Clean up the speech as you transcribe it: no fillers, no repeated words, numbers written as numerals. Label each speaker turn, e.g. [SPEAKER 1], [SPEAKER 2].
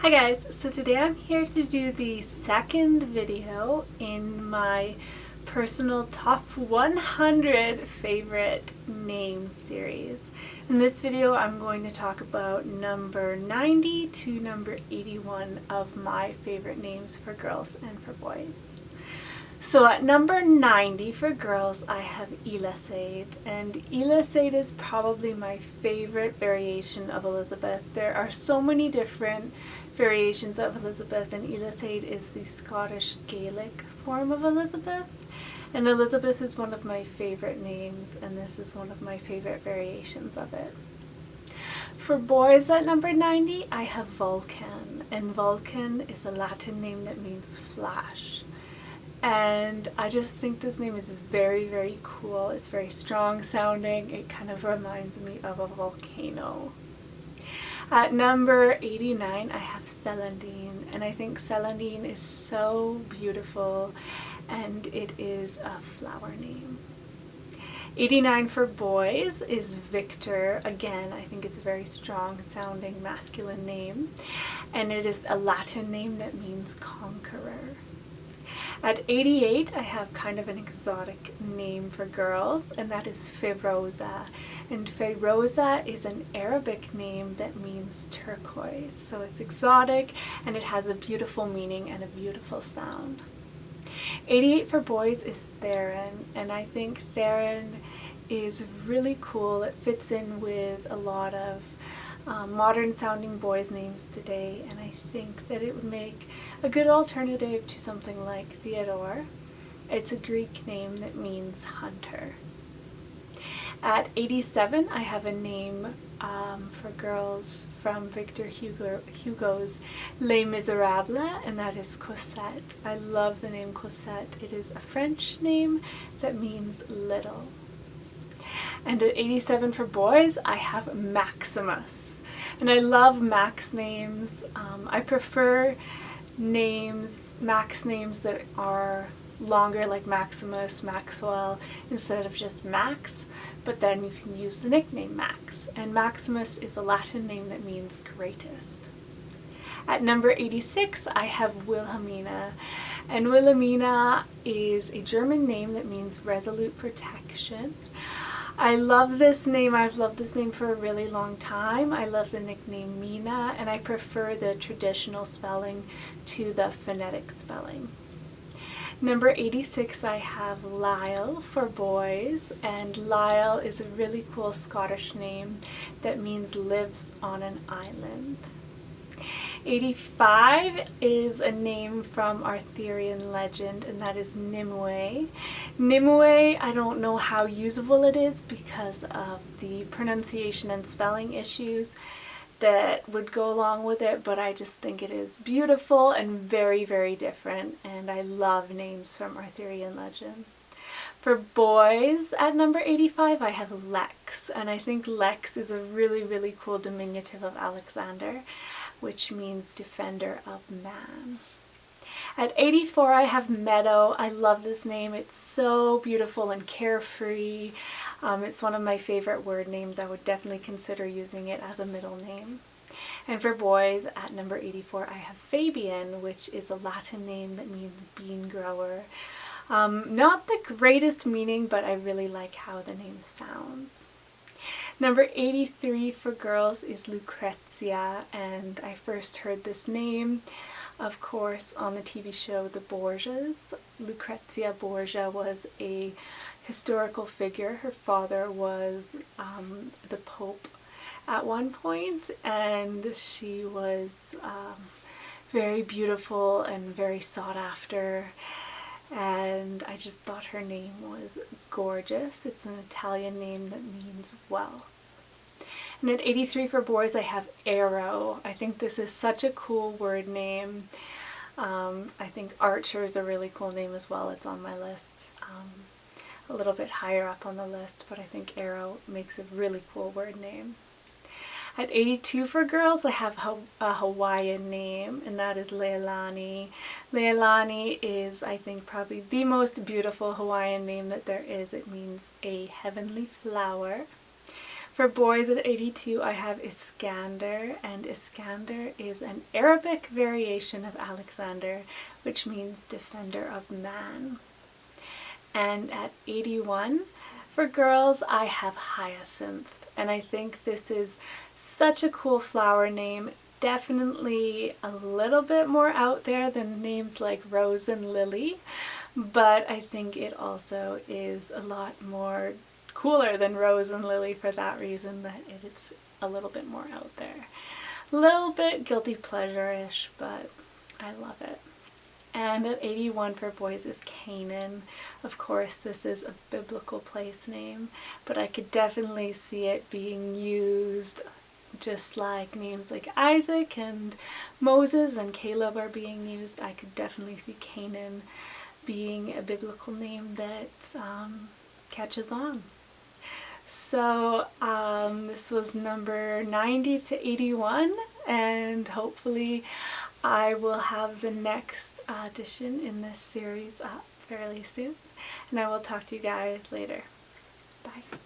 [SPEAKER 1] Hi guys, so today I'm here to do the second video in my personal top 100 favorite name series. In this video I'm going to talk about number 90 to number 81 of my favorite names for girls and for boys. So at number 90 for girls, I have Ealasaid, and Ealasaid is probably my favorite variation of Elizabeth. There are so many different variations of Elizabeth, and Ealasaid is the Scottish Gaelic form of Elizabeth. And Elizabeth is one of my favorite names, and this is one of my favorite variations of it. For boys at number 90, I have Vulcan, and Vulcan is a Latin name that means flash. And I just think this name is very, very cool. It's very strong sounding. It kind of reminds me of a volcano. At number 89, I have Celandine, and I think Celandine is so beautiful, and it is a flower name. 89 for boys is Victor. Again, I think it's a very strong sounding masculine name, and it is a Latin name that means conqueror. At 88, I have kind of an exotic name for girls, and that is Fairoza. And Fairoza is an Arabic name that means turquoise. So it's exotic, and it has a beautiful meaning and a beautiful sound. 88 for boys is Theron, and I think Theron is really cool. It fits in with a lot of modern sounding boys' names today, and I think that it would make a good alternative to something like Theodore. It's a Greek name that means hunter. At 87, I have a name for girls from Victor Hugo's Les Miserables, and that is Cosette. I love the name Cosette. It is a French name that means little. And at 87 for boys, I have Maximus. And I love Max names. I prefer Max names that are longer, like Maximus, Maxwell, instead of just Max, but then you can use the nickname Max. And Maximus is a Latin name that means greatest. At number 86, I have Wilhelmina. And Wilhelmina is a German name that means resolute protection. I love this name. I've loved this name for a really long time. I love the nickname Mina, and I prefer the traditional spelling to the phonetic spelling. Number 86, I have Lyle for boys, and Lyle is a really cool Scottish name that means lives on an island. 85 is a name from Arthurian legend, and that is Nimue. Nimue, I don't know how usable it is because of the pronunciation and spelling issues that would go along with it, but I just think it is beautiful and very, very different, and I love names from Arthurian legend. For boys at number 85, I have Lex, and I think Lex is a really, really cool diminutive of Alexander, which means defender of man. At 84, I have Meadow. I love this name. It's so beautiful and carefree. It's one of my favorite word names. I would definitely consider using it as a middle name. And for boys, at number 84, I have Fabian, which is a Latin name that means bean grower. Not the greatest meaning, but I really like how the name sounds. Number 83 for girls is Lucrezia, and I first heard this name, of course, on the TV show The Borgias. Lucrezia Borgia was a historical figure. Her father was the Pope at one point, and she was very beautiful and very sought after. And I just thought her name was gorgeous. It's an Italian name that means well. And at 83 for boys, I have Arrow. I think this is such a cool word name. I think Archer is a really cool name as well. It's on my list, a little bit higher up on the list, but I think Arrow makes a really cool word name. At 82 for girls, I have a Hawaiian name, and that is Leilani. Leilani is, I think, probably the most beautiful Hawaiian name that there is. It means a heavenly flower. For boys at 82, I have Iskander, and Iskander is an Arabic variation of Alexander, which means defender of man. And at 81, for girls, I have Hyacinth, and I think this is such a cool flower name. Definitely a little bit more out there than names like Rose and Lily, but I think it also is a lot more cooler than Rose and Lily for that reason, that it's a little bit more out there. A little bit guilty pleasure-ish, but I love it. And at 81 for boys is Canaan. Of course, this is a biblical place name, but I could definitely see it being used just like names like Isaac and Moses and Caleb are being used. I could definitely see Canaan being a biblical name that catches on. So this was number 90 to 81, and hopefully I will have the next edition in this series up fairly soon, and I will talk to you guys later. Bye.